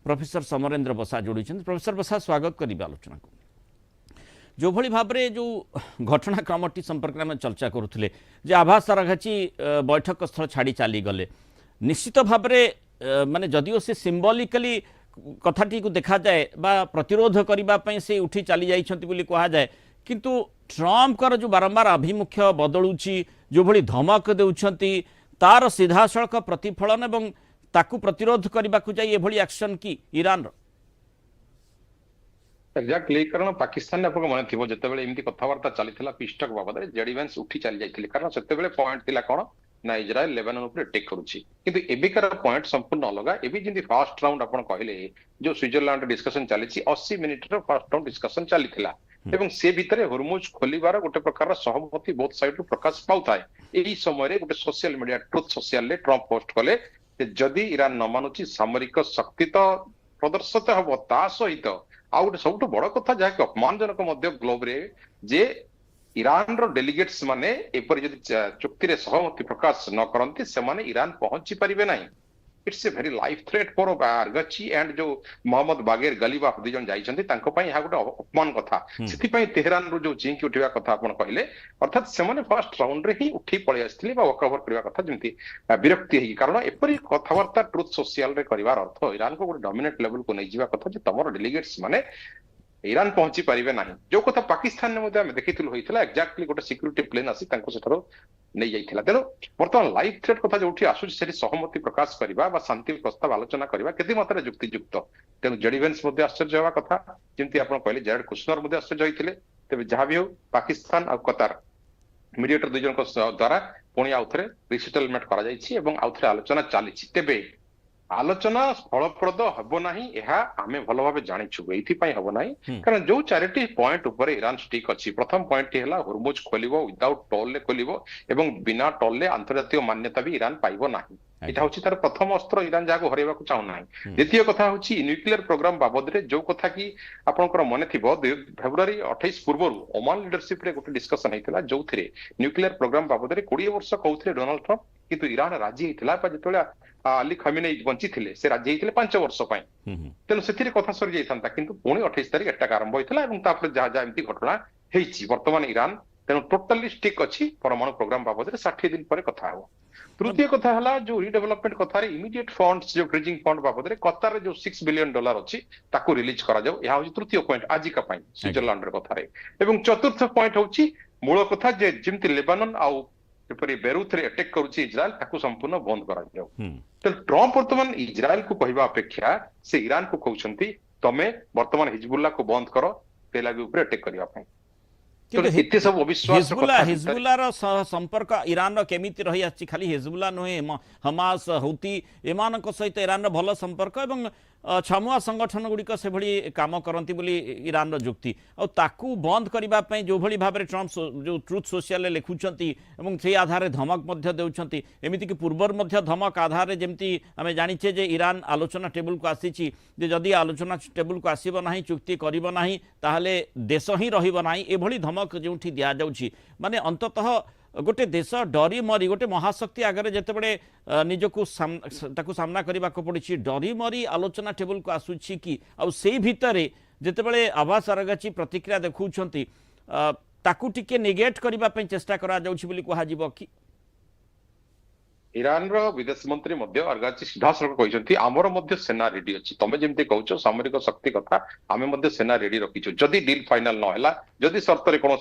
Professor Samarendra बसा जोड़ी। Professor बसा स्वागत करेंगे आलोचना को। जो भली भाव में जो घटनाक्रमटी संपर्क में चर्चा करुले आभास साराघाची बैठक स्थल छाड़ी चली गले निश्चित भाव में माने जदिओ से सिंबॉलिकली कथाटी को देखा जाए बा प्रतिरोध करने से उठी चली जाइए कहा जाए किंतु ट्रम्प जो बारंबार आभिमुख्य बदलुची जो भली धमक देउछंती तार सीधासलख प्रतिफलन एवं ताकू प्रतिरोध करने को जाए ये एक्शन की ईरान एक्जाक्टली कारण पाकिस्तान आपको मन थी जितेबाला एमती कथबार्ता चली पीस्टक बाबद जेडी वेंस उठी चली जाते कारण से पॉइंट थिला कौन ना इजराइल लेबानन ऊपर अटैक करुछि किंतु एबिकार पॉइंट संपूर्ण अलग एबी जिंदी फर्स्ट राउंड आपण कहले जो स्विट्जरलैंड डिस्कशन चली 80 minute row first round discussion चलीथिला एवं से भितरे हरमुज खोलिबार गोटे प्रकार सहमति बोथ साइड रु प्रकाश पाउथाय एही समय रे गोटे सोशल मीडिया ट्रुथ सोशल ले ट्रम्प पोस्ट कले जदि ईरान न मानुछि सामरिक शक्ति तो प्रदर्शित हबो ता सहित आ गोटे सबुठ बड़ कथा जहाँकि अपमानजनक मध्य ग्लोब रे जे ईरान रो डेलीगेट्स माने एपर जदि चुक्ति रे सहमति प्रकाश न करंती से माने ईरान पहुंची परिबे नाही। It's a very life threat for Araghchi and जो मोहम्मद बागेर गलीबाफ दुई जन जाइछन्ती तांको पई हा गोटे अपमान कथा सिथि पई तेहरान रो जो चिंकी उठिबा कथा आपण कहले अर्थात से माने फर्स्ट राउंड रे ही उठी पळि आस्थिले बा वकवर करबा कथा जेंती विरक्ति हेगी कारण एपरी कथावार्ता ट्रुथ सोशल रे करिवार अर्थ ईरान को गोटे डोमिनेट लेवल को नै जिबा कथा जे तमरो डेलीगेट्स माने ईरान पहुंची पारिबे नाही जो कथा पाकिस्तान ने मध्ये देखिथिलु होइथिला एक्जाक्टली गोटे सिक्युरिटी प्लेन आसी तांको सेठारो नै जाइथिला तेनो वर्तमान लाइफ थ्रेट कथा जोठी आसुछि सेठी सहमति प्रकाश करबा बा शांति प्रस्ताव आलोचना करबा केते मात्रा युक्तियुक्त तेनो जेडीवेंस मध्ये आश्चर्य होवा कथा जेंती आपण कहले जैरेड कुशनर मध्ये आश्चर्य होइथिले तबे जहा भी हो पाकिस्तान और कतार मीडिएटर दुई जन को द्वारा पुणी आउथरे रिसेटलमेंट करा जाइछि एवं आउथरे आलोचना चलीछि तेबे आलोचना फलप्रद हबो नाही एहा आमे भलो भाबे जानिछु एथि पई हबो नाही कारण जो चारिटी पॉइंट ऊपर ईरान स्टिक अछि प्रथम पॉइंट हेला हरमुज खोलिबो विदाउट टोल ले खोलिबो एवं बिना टोल ले अंतर्राष्ट्रीय मान्यता भी ईरान पाइबो नाही एटा होछि तार प्रथम अस्त्र ईरान जाको हरेबा को चाहू नाही। द्वितीय कथा होछि न्यूक्लियर प्रोग्राम बाबद रे जो कथा की आपनकर मने थिबो फेब्रुआरी 28 पूर्वरु ओमान लीडरशिप रे गोटे डिस्कशन हेतिला जोथिरे न्यूक्लियर प्रोग्राम बाबद रे 20 वर्ष कहउथिले डोनाल्ड ट्रम्प किंतु ईरान राजी हेतिला पा जेतोला अली खमेनी बंची थिले से राज्य हेतिले 5 वर्ष पई तेनु सेथिरे कथा सरी जाइथांता किंतु पुणी 28 तारिख एटा आरंभ होइथिला एवं तापर जहा जहा एमती घटना हेछि वर्तमान ईरान तेनु टोटली स्टिक अछि परमाणु प्रोग्राम बाबद रे 60 दिन पर कथा हो। तृतीय कथा हला जो रिडेवलपमेंट कथा रे इमीडिएट फंड्स जो ब्रिजिंग फंड बाबद रे कतार रे जो $6 बिलियन अछि ताको रिलीज करा जाऊ यहा होछि तृतीय पॉइंट आज का पई स्विट्जरलैंड रे कथा रे एवं चतुर्थ पॉइंट होछि मूल कथा जे जेमति लेबानन आ एपरी बेरूथ रे अटैक करूछि इजराइल ताको संपूर्ण बंद करा जाऊ। तो ट्रम्प वर्तमान इजराइल को कहबा अपेक्षा से ईरान को कहउछंती तमे वर्तमान हिजबुल्लाह को बंद करो तेलागी ऊपर अटैक करिया पई हिजबुल्लार संपर्क ईरान केमिति रही आछि खाली हिजबुल्लाह नुहे हमास हौती एमानक सहित ईरान भल संपर्क एवं छमुआ संगठन गुड़िक से भली काम करती बोली ईरान जुक्ति आकू बंद करने जो भली भाव में ट्रम्प जो ट्रुथ सोशल लिखुंट से आधार धमक देउछंती एमिति कि पूर्वर धमक आधार जमती आम जाचे जे ईरान आलोचना टेबुल को आसी जदि आलोचना टेबुल को आसब ना चुक्ति करिबो नाही ताहले देश ही रहिबो नाही एभली धमक जो दिया जाउछि माने अंततः गोटे देश डरी मरी गोटे महाशक्ति आगे जितेबले निजको सामना करने को पड़ी डरी मरी आलोचना टेबुल को आसूची कि से भितर जितेबले आभास आरगाची प्रतिक्रिया देखुंट ताकू टिके नेगेट करने चेष्टा करा जाउछि बोली कहा जिवो कि ईरान रो विदेश मंत्री मध्य अर्गाची सीधासलख कहते आमर मध्य सेना रेडी अच्छी तुम जमी कौच सामरिक शक्ति कथा आम मध्य सेना रेडी रखीचु जदि डील फाइनल न जदि शर्त कौन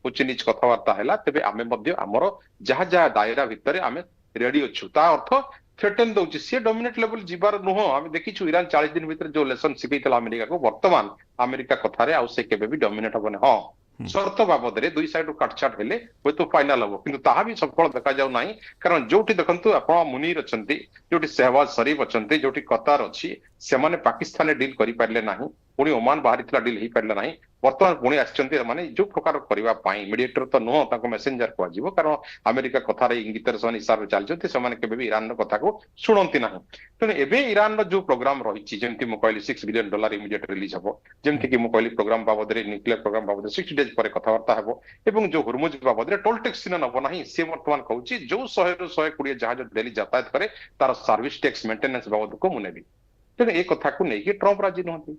उच्च नीच कथबार्ता है तेज आम आमर जहाँ जहाँ दायरा भितर आम रेडी अच्छु ता अर्थ थ्रेटन दौर सी डोमिनेट लेवल जीवार नुह आम देखीचु ईरान 40 दिन भीतर जो लेसन शिखा अमेरिका को वर्तमान अमेरिका कथार आसे केबे भी डोमिनेट हबने हाँ शर्त बाबद दुई साइड काटछाट हेले हुए तो फाइनाल हम किंतु ताहा भी सफल देखा जाऊ नाही कारण जोठी देखंतु आपण मुनीर अछंती जोठी शहबाज शरीफ अछंती जोठी कतार अछि से माने पाकिस्तान डील करि पारले नाही पुणी ओमान बाहरितला डील ही पारले नाही वर्तमान पुणी आछंती माने जो प्रकार करबा पाई मीडिएटर तो नुह ताको मेसेंजर को आजिवो कारण अमेरिका कथार इंगितर सन हिसाब चल जति से माने केबे भी ईरान कथा को सुनंती नाही तने एबे ईरान जो प्रोग्राम रहिछि जेमति मो कहली $6 बिलियन इमीडिएट रिलीज हबो जेमति कि मो कहली प्रोग्राम बाबद रे न्यूक्लियर प्रोग्राम बाबद 60 डेज पर कथबार्ता हेबो एवं जो हुरमुज बाबद रे टोल टैक्स न नबो नाही से वर्तमान कहउछि जो 100 ରୁ 120 जहाज डेली यातायात करे तार सर्विस टैक्स मेंटेनेंस बाबद को मुनेबी ତେଣୁ ଏ କଥାକୁ ନେଇକି ଟ୍ରମ୍ପ ରାଜି ନୁହନ୍ତି।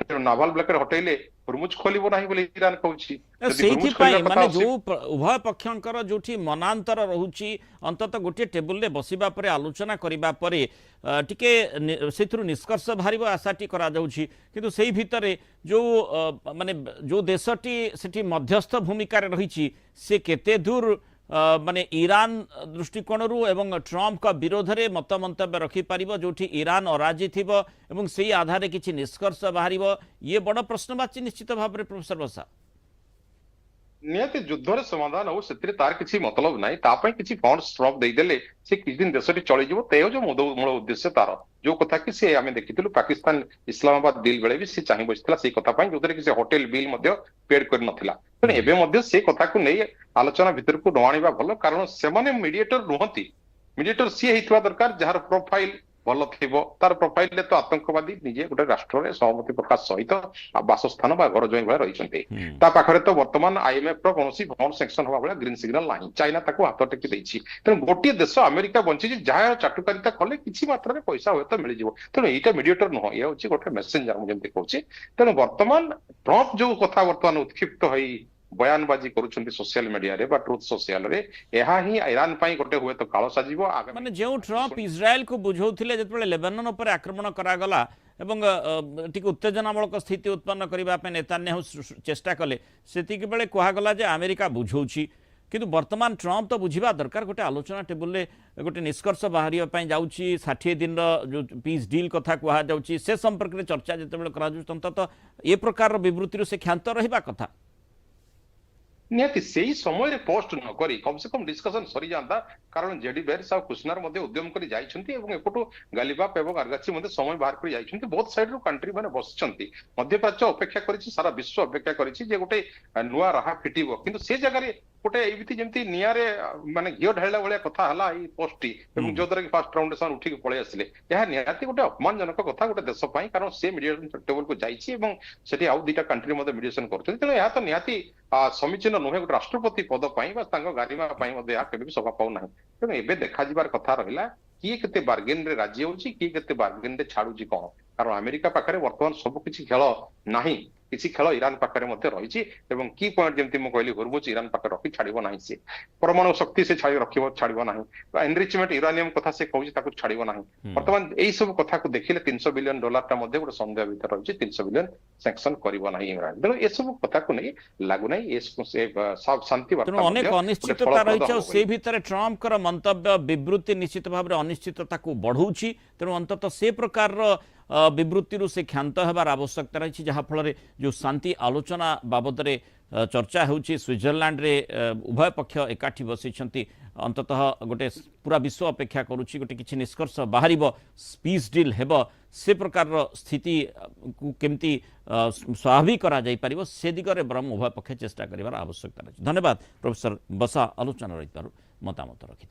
ତେଣୁ ନାଭାଲ ବ୍ଲକେଡ୍ ହଟେଇଲେ ହୁର୍ମୁଜ ଖୋଲିବ ନାହିଁ ବୋଲି ଇରାନ କହୁଛି। ଯଦି ହୁର୍ମୁଜ ଖୋଲିବା କଥା ମାନେ जो उभय पक्षंकर जोठी मनांतर रहुची अंततः गोटे टेबुल रे बसिबा परे आलोचना करिबा परे टिके सेथुरु निष्कर्ष बाहरिबो आशाटी करा जाउची किंतु सेही भितरे जो माने जो देशटी सेठी मध्यस्थ भूमिका रे रहिची से केते दूर माने ईरान दृष्टिकोण एवं ट्रम्प का विरोध में मत मंतव्य रखिपर जो ईरान अराजी थी एवं से आधार किसी निष्कर्ष बाहर ये बड़ प्रश्नवाची निश्चित भाव में प्रोफेसर बसा निहाती युद्धर समाधान हो से तार किसी मतलब ना तापाई किसी फंड्स ट्रम्प देदेले से किसी दिन देशटी चलीज तेज जो मूल उद्देश्य तार जो कथा कि से आम देखिलु पाकिस्तान इस्लामाबाद डील बेले भी से चाह बसला से कथा जो कि होटेल बिल पेड कर नथिला तेणु एबे से कथा को नहीं आलोचना भितर को न आनिबा भलो कारण से मीडिएटर नुहंती मीडिएटर सी हेतुवा दरकार जार प्रोफाइल भल थो तार प्रोफाइल तो आतंकवादी निजे गोटे राष्ट्र में सहमति प्रकाश सहित बासस्थान घर जमी भाई रही पाखे तो बर्तमान आईएमएफ कौन फंड सेक्शन हवा भाया ग्रीन सिग्नाल ना चाइना ताको हाथ टेकी देछि तेणु गोटे देश अमेरिका बंची जहाँ चाटुकारिता कले किसी मात्रा में पैसा हुए तो मिल जाव तेणु यहाँ मीडिएटर नुह ये हूँ गोटे मेसेंजर मुझे कहूँ तेणु बर्तमान ट्रम्प जो कथा बर्तमान उत्क्षिप्त हो बयानबाजी करुछंती सोशल मीडिया रे बा ट्रुथ सोशल रे एहा ही ईरान पई गोटे हुए तो कालो साजिबो माने जो ट्रम्प इजराइल को बुझौथिले जतबेले लेबानन पर आक्रमण करागला एवं टिक उत्तेजनामूलक स्थिति उत्पन्न करबा पे नेतान्याहू चेष्टा कले सेतिक बेले कहगला जे अमेरिका बुझौछि किंतु वर्तमान ट्रम्प तो बुझिबा दरकार गोटे आलोचना टेबुल रे गोटे निष्कर्ष बाहरिया पई जाउछि 60 दिन जो पीस डील कथा कहा जाउछि से संपर्क रे चर्चा जतबेले करा जाउछि तो ए प्रकार रो विवृत्ति से क्षांत रहिबा कथा निहाती से समय पोस्ट न करी कम से कम डिस्कशन सरी जाता कारण जेडी बेर्स आ कुशनर उद्यम कर एपटू गालिबाप और आर्गाची समय बाहर कर बहुत साइड रू कंट्री मैंने बसचंती मध्यप्राच्य अपेक्षा करिछि सारा विश्व अपेक्षा करिछि जे गोटे नुआ राहा फिटिबो किंतु से जगह रे गोटे एमिति जेमति नियारे माने घियो ढाळला भलिया कथा हला ई पोस्टटी एवं जो द्वारा कि फर्स्ट राउंड से उठी पळे आसिले यह निहाती गोटे अपमानजनक कथा गोटे देश पई कारण से मीडिएशन टेबल को जाइछि एवं सेठी आउ दुटा कंट्री मध्ये मीडिएशन करछथि तेणु यह तो निहाती समीचीन नुहे गोटे राष्ट्रपति पद पई बा तांको गारिमा पई मध्ये या केबे सभा पाउ नाही तेणु एबे देखा जिबार कथा रहिला किए केते बार्गेन रे राजी होछि किए केते बार्गेन रे छाडुछि कोन कारण अमेरिका पाखरे वर्तमान सब किछि खेल नाही किसी खेल ईरान पाखे रही की पॉइंट जमी मुझे कहली हुर्मुज ईरान पाखे रखी छाड़ ना सी परमाणु शक्ति से छाड़ ना एनरिचमेंट यूरानियम कथा से कहूँ छाड़ ना बर्तमान यही सब कथा को देखिले $300 बिलियन गोटे संदेह भर रही 300 बिलियन सैंक्शन करना ईरान तेणु ये सब कथा को नहीं लगुना शांति अनेक अनिश्चितता रही से भितर ट्रम्प मंतव्य विवृत्ति निश्चित भाव में अनिश्चितता को बढ़ाऊँगी तेणु अंततः से प्रकार विवृत्ति से क्षांत होबार आवश्यकता रही जहाँफल जो शांति आलोचना बाबद में चर्चा होची स्विट्जरलैंड रे उभय पक्ष एकाठी बसी अंततः गोटे पूरा विश्व अपेक्षा करुच्ची गोटे किसी निष्कर्ष बाहर पीस डील हेब से प्रकार स्थिति को केमती स्वाभाविक करा जाई परिबो से दिगरे ब्रह्म उभय पक्ष चेष्टा करिवार आवश्यकता रही। धन्यवाद प्रोफेसर बसा आलोचना रही मतामत रखि।